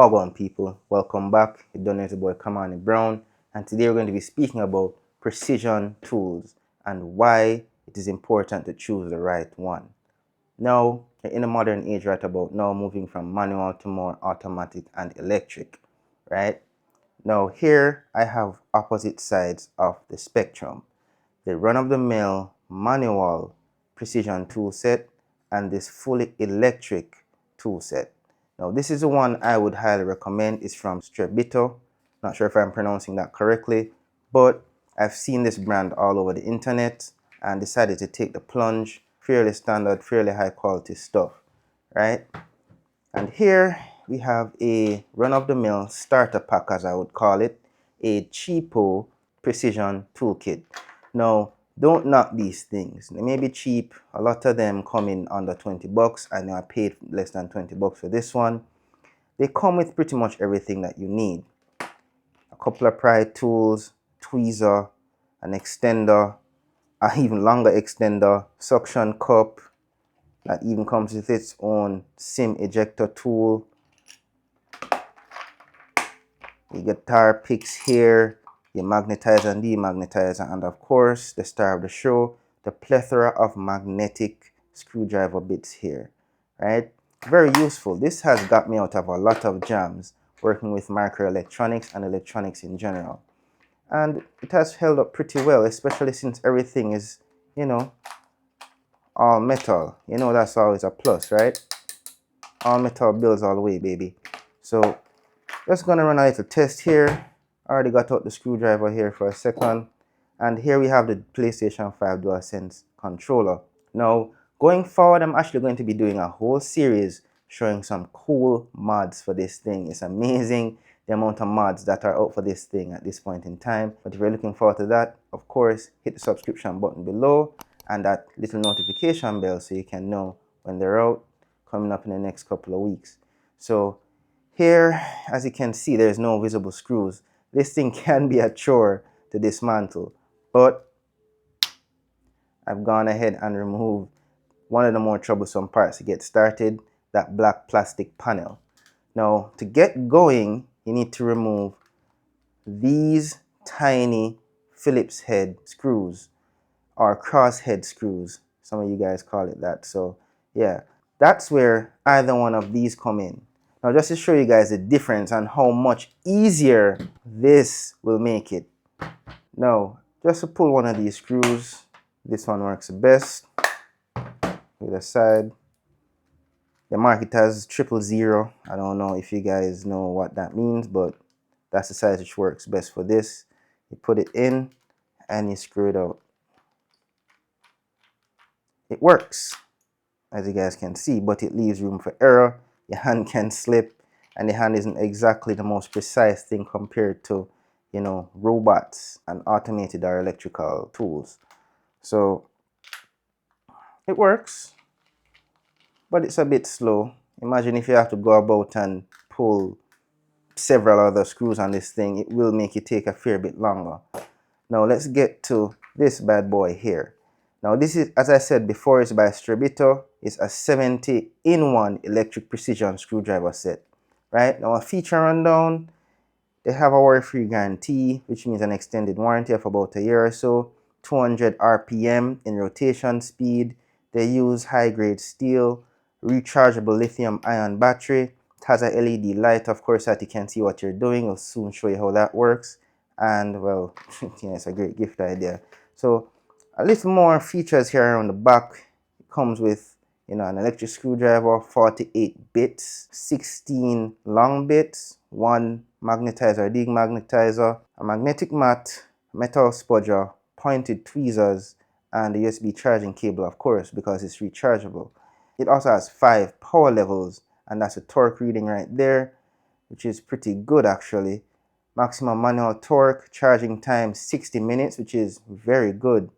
Wagwan people, welcome back. You don't know the boy Kamani Brown, and today we're going to be speaking about precision tools and why it is important to choose the right one. Now, in the modern age, right about now, moving from manual to more automatic and electric, right? Now, here I have opposite sides of the spectrum: the run-of-the-mill manual precision tool set and this fully electric tool set. Now, this is the one I would highly recommend. It's from Strebito. Not sure if I'm pronouncing that correctly, but I've seen this brand all over the internet and decided to take the plunge. Fairly standard, fairly high quality stuff, right? And here we have a run-of-the-mill starter pack, as I would call it, a cheapo precision toolkit. Now, don't knock these things. They may be cheap. A lot of them come in under 20 bucks. I know I paid less than 20 bucks for this one. They come with pretty much everything that you need. A couple of pry tools, tweezer, an extender, an even longer extender, suction cup, that even comes with its own SIM ejector tool. Your guitar picks here, your magnetizer and demagnetizer, and of course, the star of the show, the plethora of magnetic screwdriver bits here, right? Very useful. This has got me out of a lot of jams working with microelectronics and electronics in general. And it has held up pretty well, especially since everything is, all metal. That's always a plus, right? All metal builds all the way, baby. So just gonna run a little test here. Already got out the screwdriver here for a second. And here we have the PlayStation 5 DualSense controller. Now, going forward, I'm actually going to be doing a whole series showing some cool mods for this thing. It's amazing the amount of mods that are out for this thing at this point in time. But if you're looking forward to that, of course, hit the subscription button below and that little notification bell so you can know when they're out, coming up in the next couple of weeks. So here, as you can see, there's no visible screws. This thing can be a chore to dismantle, but I've gone ahead and removed one of the more troublesome parts to get started, that black plastic panel. Now, to get going, you need to remove these tiny Phillips head screws, or cross head screws. Some of you guys call it that. So yeah, that's where either one of these come in. Now, just to show you guys the difference and how much easier this will make it. Now, just to pull one of these screws, this one works the best. With the side, they mark it as 000. I don't know if you guys know what that means, but that's the size which works best for this. You put it in and you screw it out. It works, as you guys can see, but it leaves room for error. Your hand can slip, and the hand isn't exactly the most precise thing compared to, robots and automated or electrical tools. So it works, but it's a bit slow. Imagine if you have to go about and pull several other screws on this thing, it will make it take a fair bit longer. Now let's get to this bad boy here. Now this is, as I said before, it's by Strebito. It's a 70-in-1 electric precision screwdriver set. Right? Now a feature rundown, they have a worry-free guarantee, which means an extended warranty of about a year or so, 200 RPM in rotation speed. They use high-grade steel, rechargeable lithium-ion battery. It has a LED light, of course, that you can see what you're doing. I'll soon show you how that works. And well, yeah, it's a great gift idea. So a little more features here around the back. It comes with, an electric screwdriver, 48 bits, 16 long bits, 1 magnetizer or demagnetizer, a magnetic mat, metal spudger, pointed tweezers, and a USB charging cable, of course, because it's rechargeable. It also has 5 power levels, and that's a torque reading right there, which is pretty good actually. Maximum manual torque, charging time 60 minutes, which is very good.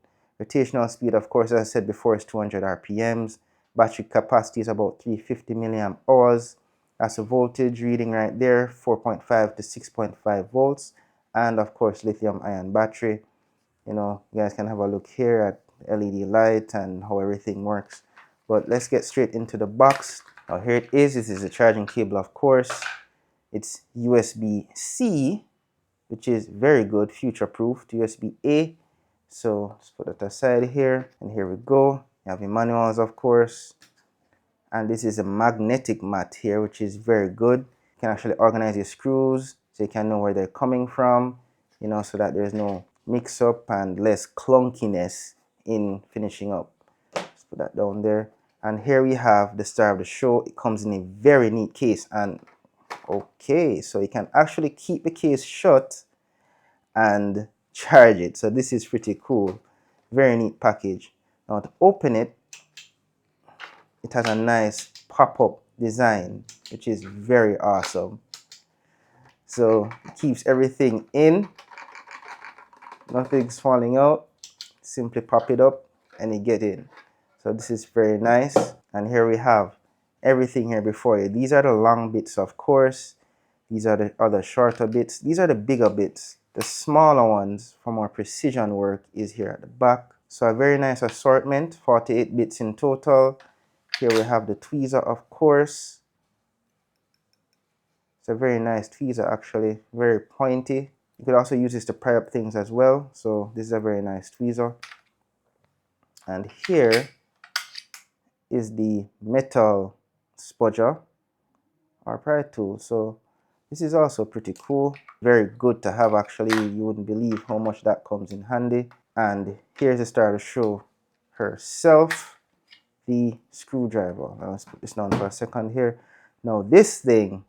Rotational speed, of course, as I said before, is 200 RPMs. Battery capacity is about 350 milliamp hours. That's a voltage reading right there, 4.5 to 6.5 volts. And of course, lithium-ion battery. You guys can have a look here at LED light and how everything works. But let's get straight into the box. Now here it is. This is the charging cable, of course. It's USB-C, which is very good, future-proof, to USB-A. So let's put that aside here, and here we go. You have your manuals, of course, and this is a magnetic mat here, which is very good. You can actually organize your screws so you can know where they're coming from, you know, so that there's no mix-up and less clunkiness in finishing up. Let's put that down there. And here we have the star of the show. It comes in a very neat case, and okay, so you can actually keep the case shut and charge it. So this is pretty cool. Very neat package. Now to open it, it has a nice pop-up design, which is very awesome. So it keeps everything in, nothing's falling out. Simply pop it up and you get in. So this is very nice. And here we have everything here before you. These are the long bits, of course. These are the other shorter bits. These are the bigger bits. The smaller ones for more precision work is here at the back. So a very nice assortment, 48 bits in total. Here we have the tweezer, of course. It's a very nice tweezer, actually, very pointy. You could also use this to pry up things as well. So this is a very nice tweezer. And here is the metal spudger or pry tool. So this is also pretty cool. Very good to have, actually. You wouldn't believe how much that comes in handy. And here's the star to show herself, the screwdriver. Now let's put this down for a second here. Now this thing,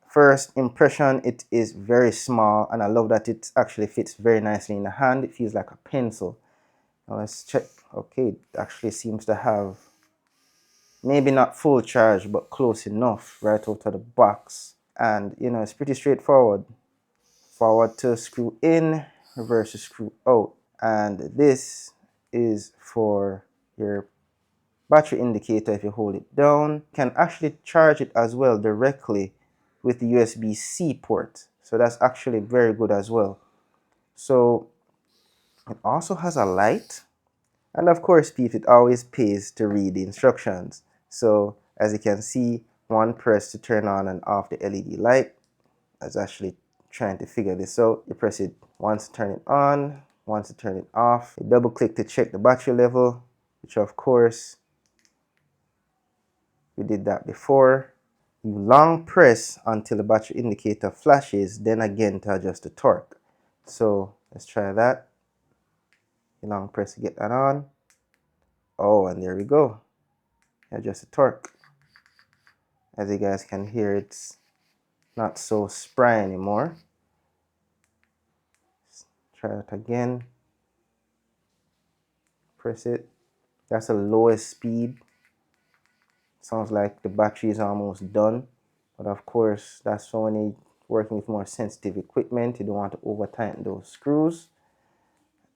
first impression, it is very small, and I love that it actually fits very nicely in the hand. It feels like a pencil. Now let's check. Okay, it actually seems to have maybe not full charge, but close enough right out of the box. And you know, it's pretty straightforward. Forward to screw in, reverse to screw out. And this is for your battery indicator. If you hold it down, you can actually charge it as well directly with the USB-C port. So that's actually very good as well. So it also has a light. And of course, peeps, it always pays to read the instructions. So as you can see, one press to turn on and off the LED light. I was actually trying to figure this out. You press it once to turn it on, once to turn it off. You double click to check the battery level, which of course we did that before. You long press until the battery indicator flashes, then again to adjust the torque. So let's try that. You long press to get that on. Oh, and there we go. Adjust the torque. As you guys can hear, it's not so spry anymore. Let's try it again. Press it. That's the lowest speed. Sounds like the battery is almost done. But of course, that's when you're working with more sensitive equipment. You don't want to over tighten those screws.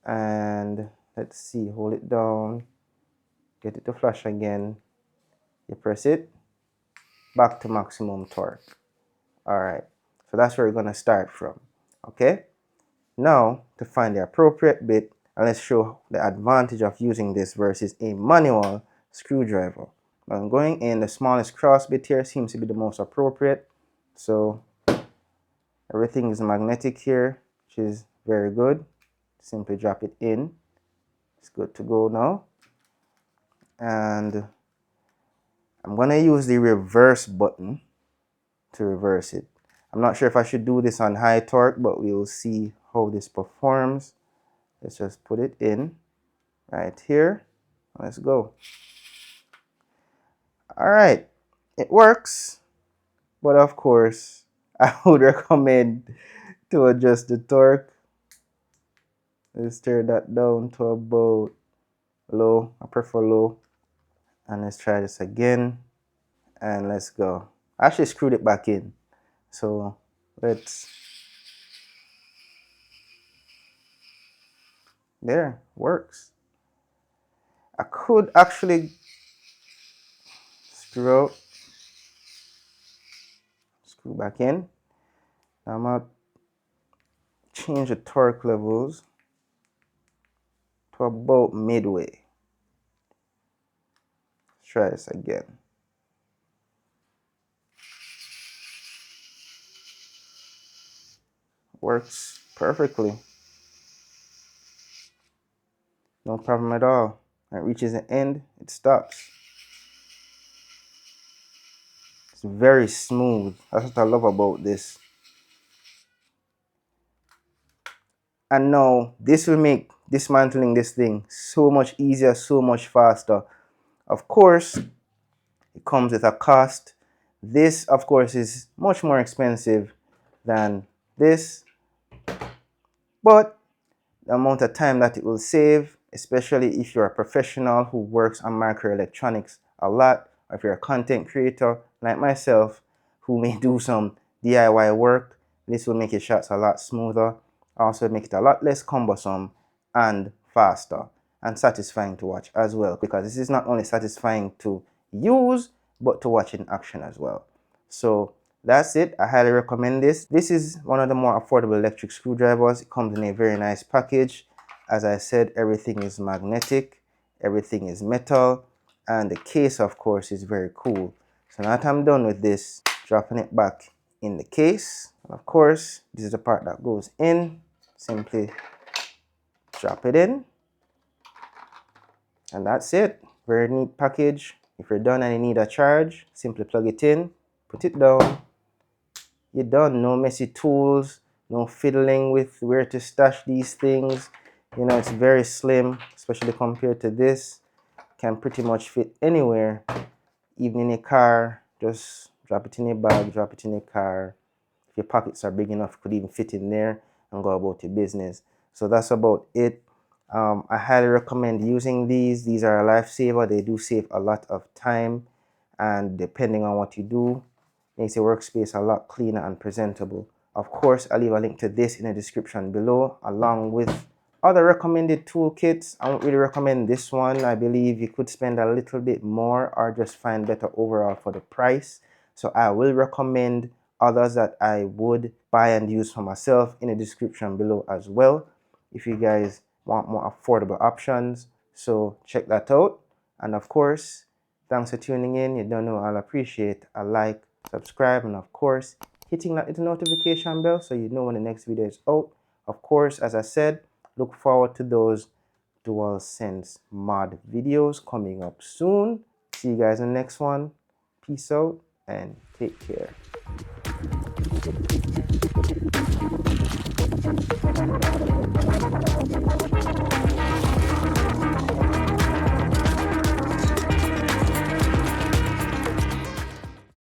And let's see, hold it down. Get it to flash again. You press it. Back to maximum torque. Alright, so that's where we're going to start from. Okay, now to find the appropriate bit, and let's show the advantage of using this versus a manual screwdriver. Now I'm going in, the smallest cross bit here seems to be the most appropriate. So everything is magnetic here, which is very good. Simply drop it in. It's good to go now. And I'm going to use the reverse button to reverse it. I'm not sure if I should do this on high torque, but we'll see how this performs. Let's just put it in right here. Let's go. All right, it works, but of course, I would recommend to adjust the torque. Let's turn that down to about low. I prefer low. And let's try this again. And let's go. I actually screwed it back in. So let's, there, works. I could actually screw out, screw back in. Now I'm gonna change the torque levels to about midway. Let's try this again. works perfectly. No problem at all. When it reaches the end, it stops. It's very smooth. That's what I love about this. And now this will make dismantling this thing so much easier, so much faster. Of course, it comes with a cost. This, of course, is much more expensive than this, but the amount of time that it will save, especially if you're a professional who works on microelectronics a lot, or if you're a content creator like myself who may do some DIY work, this will make your shots a lot smoother, also make it a lot less cumbersome and faster and satisfying to watch as well, because this is not only satisfying to use but to watch in action as well. So that's it. I highly recommend this. This is one of the more affordable electric screwdrivers. It comes in a very nice package. As I said, everything is magnetic, everything is metal, and the case, of course, is very cool. So now that I'm done with this, dropping it back in the case. And of course, this is the part that goes in. Simply drop it in. And that's it. Very neat package. If you're done and you need a charge, simply plug it in, put it down. You're done. No messy tools, no fiddling with where to stash these things. You know, it's very slim, especially compared to this. Can pretty much fit anywhere, even in a car. Just drop it in a bag, drop it in a car. If your pockets are big enough, it could even fit in there and go about your business. So that's about it. I highly recommend using these. These are a lifesaver. They do save a lot of time, and depending on what you do, makes your workspace a lot cleaner and presentable. Of course, I'll leave a link to this in the description below, along with other recommended toolkits. I won't really recommend this one. I believe you could spend a little bit more or just find better overall for the price. So I will recommend others that I would buy and use for myself in the description below as well, if you guys want more affordable options. So check that out. And of course, thanks for tuning in. You don't know, I'll appreciate a like, subscribe, and of course hitting that little notification bell so you know when the next video is out. Of course, as I said, look forward to those DualSense mod videos coming up soon. See you guys in the next one. Peace out and take care.